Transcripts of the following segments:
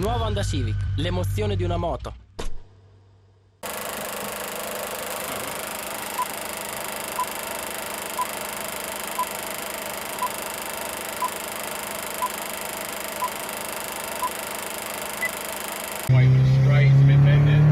Nuova Honda Civic, l'emozione di una moto. Straight, it's a bit bended.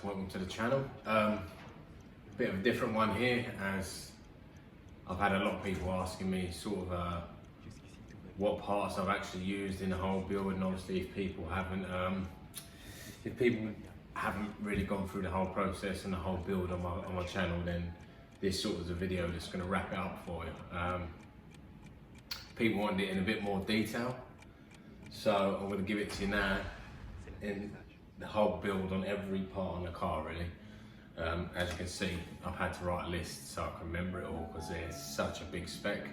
Welcome to the channel. Bit of a different one here, as I've had a lot of people asking me sort of what parts I've actually used in the whole build, and obviously if people haven't really gone through the whole process and the whole build on my channel, then this sort of is a video that's going to wrap it up for you. People wanted it in a bit more detail, so I'm going to give it to you now in the whole build on every part on the car, really. As you can see, I've had to write a list so I can remember it all, because it's such a big spec.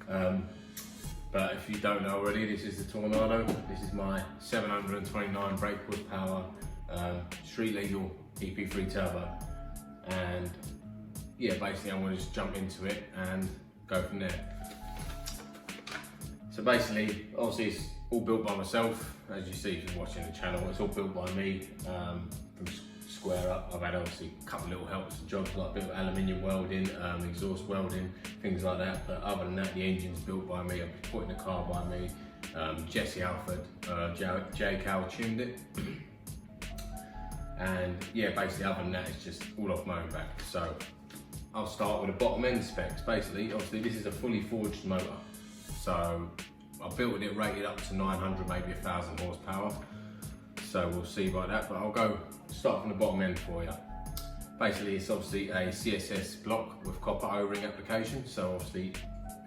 But if you don't know already, this is the Tornado. This is my 729 brake horsepower street legal EP3 Turbo, and yeah, basically I'm going to just jump into it and go from there. So basically, obviously it's all built by myself. As you see if you're watching the channel, it's all built by me from square up. I've had obviously a couple of little helps and jobs, like a bit of aluminium welding, exhaust welding, things like that. But other than that, the engine's built by me. I've put in the car by me. Jesse Alford, J Cal tuned it. And yeah, basically other than that, it's just all off my own back. So I'll start with the bottom end specs. Basically, obviously this is a fully forged motor. So I built it rated up to 900, maybe 1,000 horsepower. So we'll see about that, but I'll go start from the bottom end for you. Basically, it's obviously a CSS block with copper O-ring application. So obviously,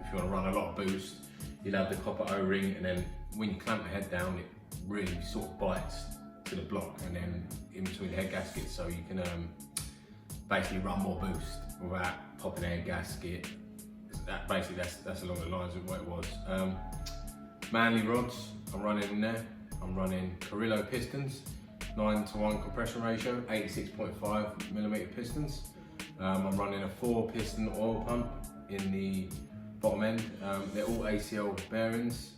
if you want to run a lot of boost, you'll have the copper O-ring, and then when you clamp the head down, it really sort of bites to the block, and then in between the head gaskets, so you can basically run more boost without popping the head gasket. Basically, that's along the lines of what it was. Manly rods, I'm running in there. I'm running Carrillo pistons, 9:1 compression ratio, 86.5mm pistons. I'm running a 4-piston oil pump in the bottom end. They're all ACL bearings.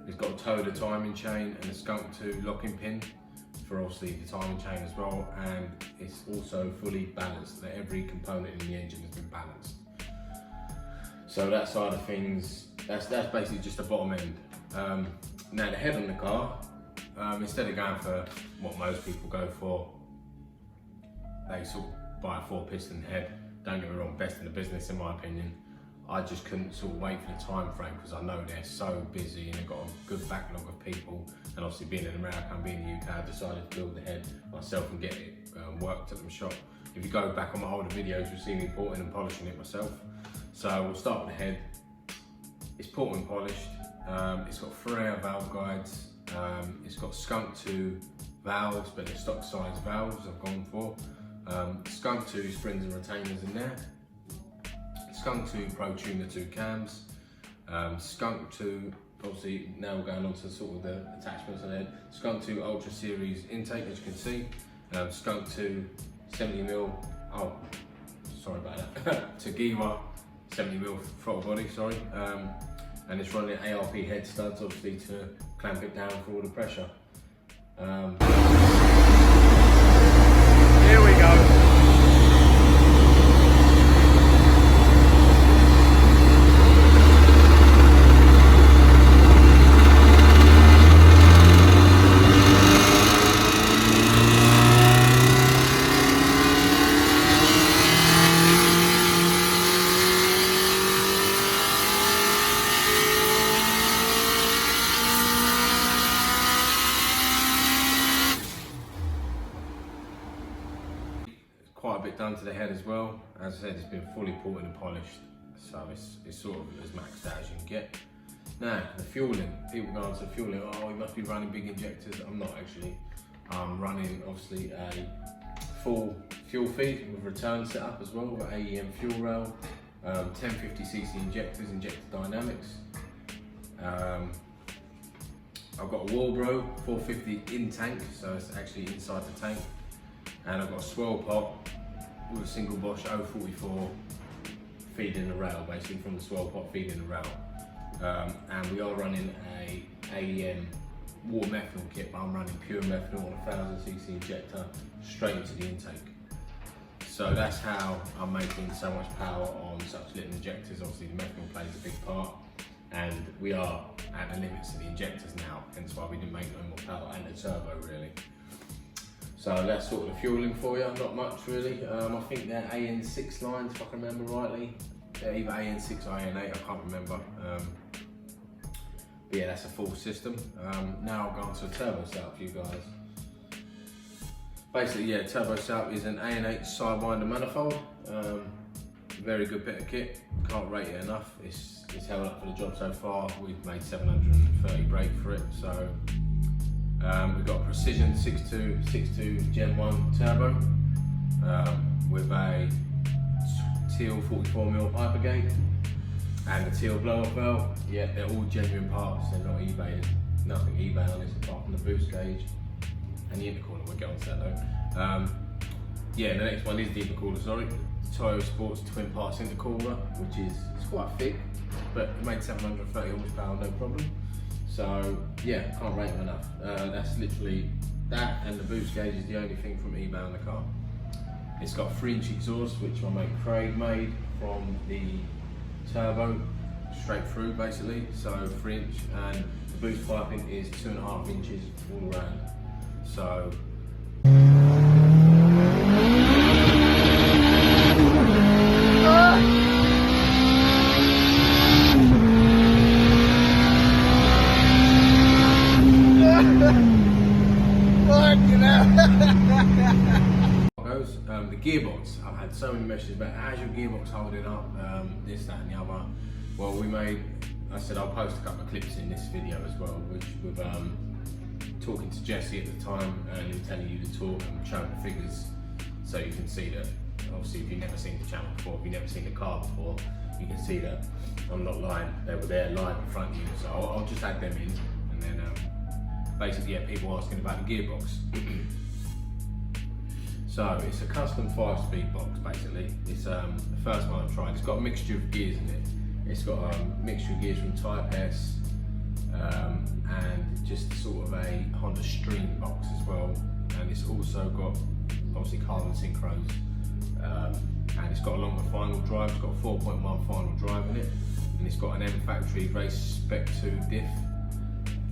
It's got a Toda timing chain and a Skunk 2 locking pin for obviously the timing chain as well, and it's also fully balanced. That every component in the engine has been balanced. So that side of things, that's basically just the bottom end. Now the head on the car, instead of going for what most people go for, they sort of buy a 4-piston head. Don't get me wrong, best in the business in my opinion. I just couldn't sort of wait for the time frame, because I know they're so busy and they've got a good backlog of people. And obviously being in America and being in the UK, I decided to build the head myself and get it worked at the shop. If you go back on my older videos, you'll see me porting and polishing it myself. So we'll start with the head. It's port and polished. It's got 3-air valve guides. It's got Skunk 2 valves, but they're stock size valves I've gone for. Skunk 2 springs and retainers in there. Skunk 2 Pro Tuner 2 cams. Skunk 2, obviously now we're going on to sort of the attachments on the head. Skunk 2 Ultra Series intake, as you can see. Skunk 2 70mm, oh, sorry about that, Tagiwa 70mm throttle body, sorry. And it's running ARP head studs, obviously, to clamp it down for all the pressure. Here we go. bit done to the head as well. As I said, it's been fully ported and polished, so it's sort of as maxed out as you can get. Now, the fueling. People go on to fueling, oh, you must be running big injectors. I'm not actually. I'm running, obviously, a full fuel feed with return setup as well, with AEM fuel rail, 1050cc injectors, injector dynamics. I've got a Walbro 450 in tank, so it's actually inside the tank. And I've got a swirl pot with a single Bosch 044 feeding the rail, basically from the swirl pot feeding the rail. And we are running a AEM water methanol kit, but I'm running pure methanol on a 1000cc injector straight into the intake. So that's how I'm making so much power on such little injectors. Obviously the methanol plays a big part, and we are at the limits of the injectors now, hence why we didn't make no more power and the turbo really. So that's sort of the fueling for you, not much really. I think they're AN6 lines if I can remember rightly. They're either AN6 or AN8, I can't remember. But yeah, that's a full system. Now I'll go on to a turbo setup for you guys. Basically, yeah, turbo setup is an AN8 sidewinder manifold. Very good bit of kit, can't rate it enough. It's held up for the job so far. We've made 730 brake for it. So we've got a Precision 6.2 Gen 1 turbo with a Teal 44mm hypergate and a Teal blow-off valve. Yeah, they're all genuine parts, they're not eBay. Nothing eBay on this apart from the boost gauge and the intercooler. We'll get on to that though. Yeah, the next one is the intercooler, sorry. Toyo Sports twin pass intercooler, which is quite thick, but it made 730 horsepower, no problem. So yeah, can't rate them enough. That's literally that, and the boost gauge is the only thing from eBay on the car. It's got 3-inch exhaust, which my mate Craig made from the turbo straight through basically, so 3-inch, and the boost piping is 2.5 inches all around. So the gearbox, I've had so many messages about how's your gearbox holding up, this, that and the other. Well, I said I'll post a couple of clips in this video as well, which with talking to Jesse at the time and him telling you the talk and showing the figures, so you can see that, obviously if you've never seen the channel before, if you've never seen the car before, you can see that I'm not lying, they were there live in front of you. So I'll just add them in, and then basically, yeah, people asking about the gearbox. So it's a custom 5-speed box basically. It's the first one I've tried. It's got a mixture of gears in it. It's got a mixture of gears from Type S and just sort of a Honda Stream box as well. And it's also got obviously carbon synchros. And it's got a longer final drive. It's got a 4.1 final drive in it. And it's got an M Factory Race Spec 2 diff.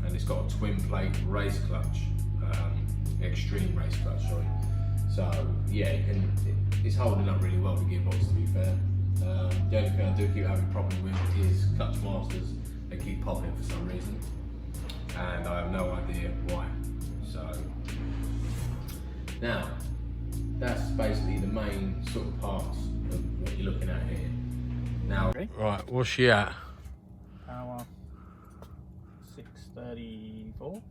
And it's got a twin plate race clutch, extreme race clutch, sorry. So yeah, it's holding up really well, the gearbox, to be fair. The only thing I do keep having problem with is clutch masters. They keep popping for some reason, and I have no idea why. So now, that's basically the main sort of parts of what you're looking at here. Now, right, what's she at? Power 634.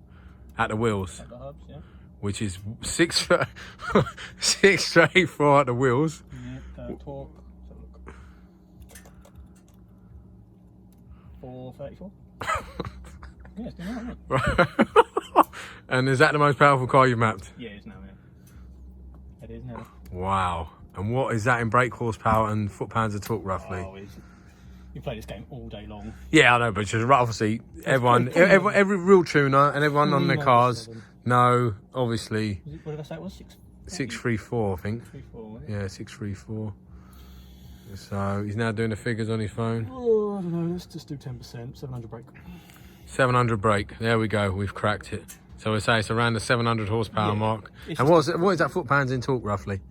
At the wheels. At the hubs, yeah. Which is 634 at the wheels. Yeah, torque. So look. 434. Yeah, it's doing right. And is that the most powerful car you've mapped? Yeah, it's now, yeah. It is now. Wow. And what is that in brake horsepower and foot-pounds of torque roughly? Oh, you play this game all day long. Yeah, I know, but just obviously every real tuner and everyone on their cars know, obviously. What did I say it was? 634, I think. 634, yeah, 634. So he's now doing the figures on his phone. Oh, I don't know, let's just do 10%, 700 brake. 700 brake, there we go, we've cracked it. So we say it's around the 700 horsepower mark. And what is that foot-pounds in torque roughly?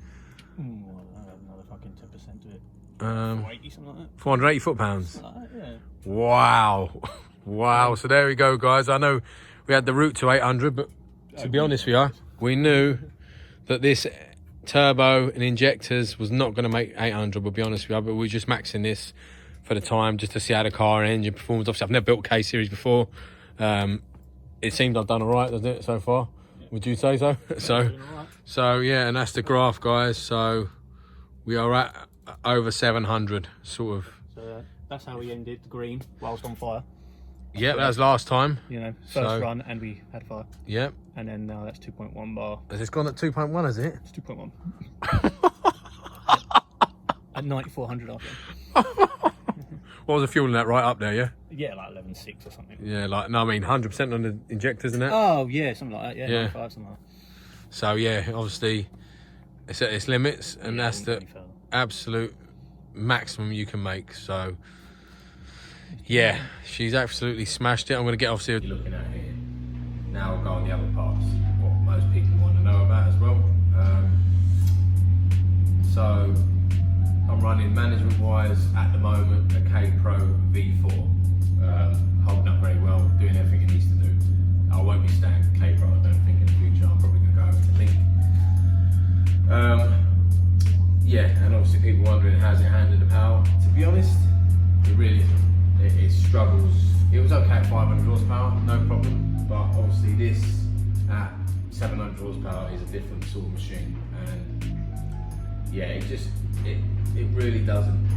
Well, another fucking 10% to it. 480, something like that. 480 foot-pounds? Like that, yeah. Wow. Wow, so there we go, guys. I know we had the route to 800, but to be honest with you, we knew that this turbo and injectors was not going to make 800, we'll be honest with you, but we were just maxing this for the time just to see how the car and engine performs. Obviously, I've never built a K-Series before. It seems I've done all right, doesn't it, so far? Yeah. Would you say so? So yeah, and that's the graph, guys. So we are at over 700, sort of. So that's how we ended the green whilst on fire. Yeah, that was last time. You know, first run and we had fire. Yep. And then now that's 2.1 bar. Has it gone at 2.1, has it? It's 2.1. At 9,400 RPM. What was the fuel in that, right up there, yeah? Yeah, like 11.6 or something. Yeah, like, no, I mean 100% on the injectors and that. Oh, yeah, something like that. Yeah, 95, something like that. So, yeah, obviously, it's at its limits, and that's the absolute maximum you can make. So, yeah, she's absolutely smashed it. I'm going to get, obviously... You're looking at here. Now we'll go on the other parts, what most people want to know about as well. So, I'm running management-wise at the moment a K-Pro V4, holding up very well, doing everything it needs to do. I won't be staying with K-Pro, I don't think, in the future. I'm probably going to go over to Link. Yeah, and obviously people wondering how's it handling the power. To be honest, it really isn't. It struggles. It was okay at 500 horsepower, no problem, but obviously this at 700 horsepower is a different sort of machine, and yeah, it really doesn't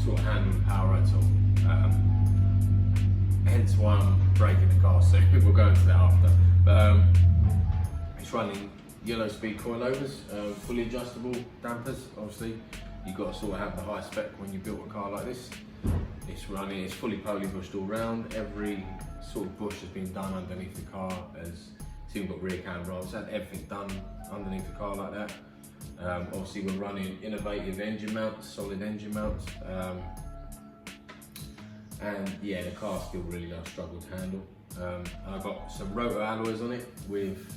sort of handle the power at all. Hence why I'm breaking the car soon. We'll go into that after. It's running yellow speed coilovers, fully adjustable dampers. Obviously, you've got to sort of have the high spec when you build a car like this. It's fully poly bushed all round. Every sort of bush has been done underneath the car. It's even got rear camera. It's had everything done underneath the car like that. Obviously we're running innovative engine mounts, solid engine mounts, and yeah, the car still really does struggle to handle. I've got some rotor alloys on it with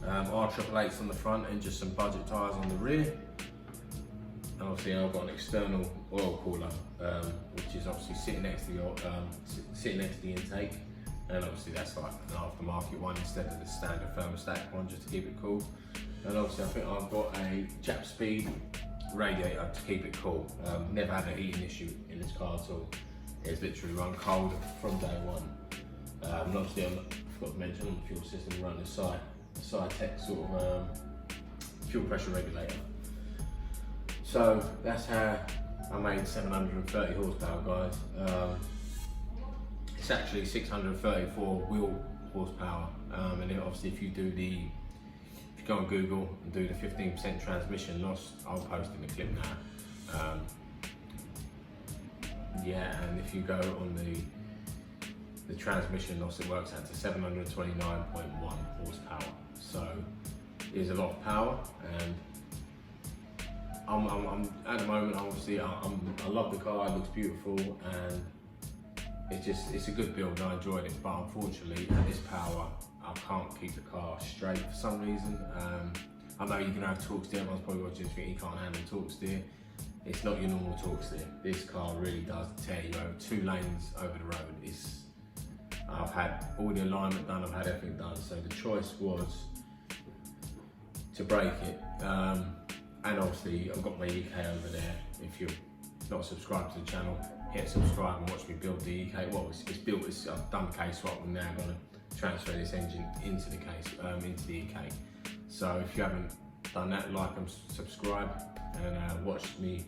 R888s on the front and just some budget tyres on the rear. And obviously I've got an external oil cooler, which is obviously sitting next to the intake, and obviously that's like an aftermarket one instead of the standard thermostatic one, just to keep it cool. And obviously I think I've got a Jap Speed radiator to keep it cool. Never had a heating issue in this car at all. It's literally run cold from day one. And obviously I forgot to mention on the fuel system we run the Sci-Tech sort of fuel pressure regulator. So that's how I made 730 horsepower, guys. It's actually 634 wheel horsepower, and then obviously if you go on Google and do the 15% transmission loss, I'll post in the clip now. Yeah, and if you go on the transmission loss, it works out to 729.1 horsepower. So it is a lot of power, and I'm at the moment, obviously, I love the car, it looks beautiful, and it's a good build, and I enjoyed it, but unfortunately, at this power, I can't keep the car straight for some reason. I know you can have torque steer, everyone's probably watching this thinking you can't handle torque steer. It's not your normal torque steer. This car really does tear you over 2 lanes over the road. I've had all the alignment done, I've had everything done, so the choice was to break it. And obviously I've got my EK over there. If you're not subscribed to the channel, hit subscribe and watch me build the EK. Well, it's built, I've done the K-swap, and now I'm going to transfer this engine into the EK. So if you haven't done that, like and subscribe, and watch me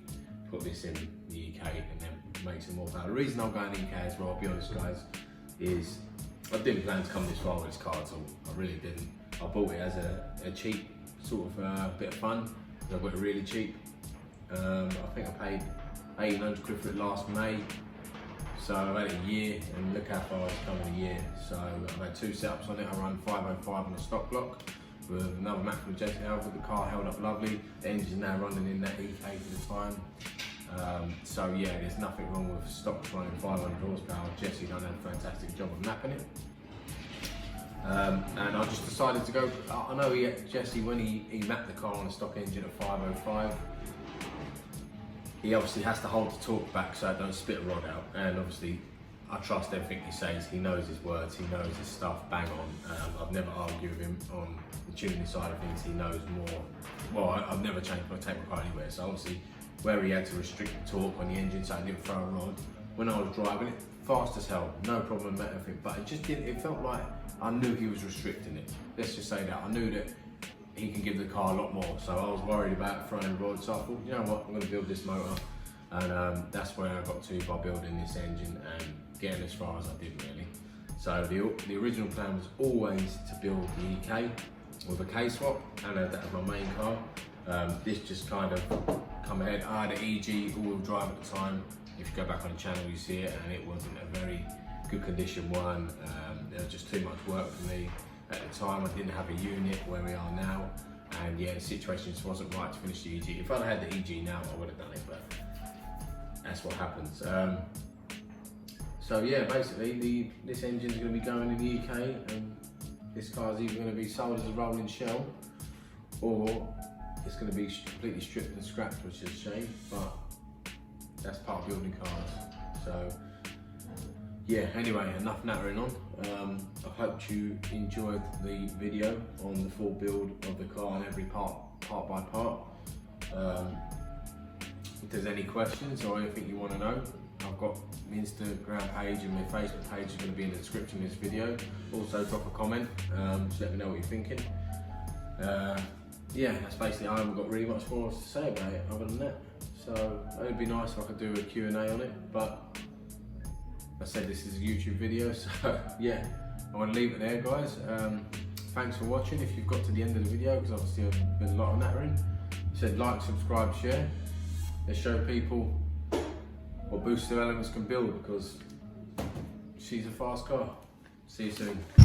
put this in the EK and then make some more power. The reason I'm going EK as well, I'll be honest guys, is I didn't plan to come this far with this car at all. I really didn't. I bought it as a cheap sort of bit of fun. I got it really cheap. I think I paid 1,800 quid for it last May. So I've had it a year, and look how far it's come in a year. So I've had 2 setups on it. I run 505 on a stock block with another Mac from Jesse Alford. The car held up lovely. The engine's now running in that EK for the time. So yeah, there's nothing wrong with stocks running 500 horsepower. Jesse done a fantastic job of mapping it. And I just decided to go. I know Jesse, when he mapped the car on a stock engine at 505, he obviously has to hold the torque back so it don't spit a rod out. And obviously, I trust everything he says. He knows his words, he knows his stuff, bang on. I've never argued with him on the tuning side of things. He knows more. Well, I've never changed my take my car anywhere. So obviously, where he had to restrict the torque on the engine so I didn't throw a rod, when I was driving it, fast as hell, no problem with everything. But it just didn't, it felt like I knew he was restricting it. Let's just say that. I knew that he can give the car a lot more. So I was worried about throwing rods. So I thought, you know what, I'm gonna build this motor. And that's where I got to by building this engine and getting as far as I did really. So the original plan was always to build the EK with a K-swap and that was my main car. This just kind of come ahead. I had an EG all-wheel drive at the time. If you go back on the channel you see it, and it wasn't a very good condition one. There was just too much work for me. At the time I didn't have a unit where we are now, and yeah, the situation just wasn't right to finish the EG. If I'd had the EG now I would have done it, but that's what happens. So yeah, basically this engine is going to be going in the UK, and this car is either going to be sold as a rolling shell, or it's going to be completely stripped and scrapped, which is a shame, but that's part of building cars. So yeah, anyway, enough nattering on. I hope you enjoyed the video on the full build of the car and every part by part. If there's any questions or anything you want to know, I've got my Instagram page and my Facebook page is going to be in the description of this video. Also drop a comment, just let me know what you're thinking. Yeah, that's basically, I haven't got really much more to say about it other than that. So it would be nice if I could do a Q&A on it, but I said this is a YouTube video, so yeah, I want to leave it there, guys. Thanks for watching if you've got to the end of the video, because obviously I've been a lot of nattering. I said like, subscribe, share. Let's show people what Booster Elements can build, because she's a fast car. See you soon.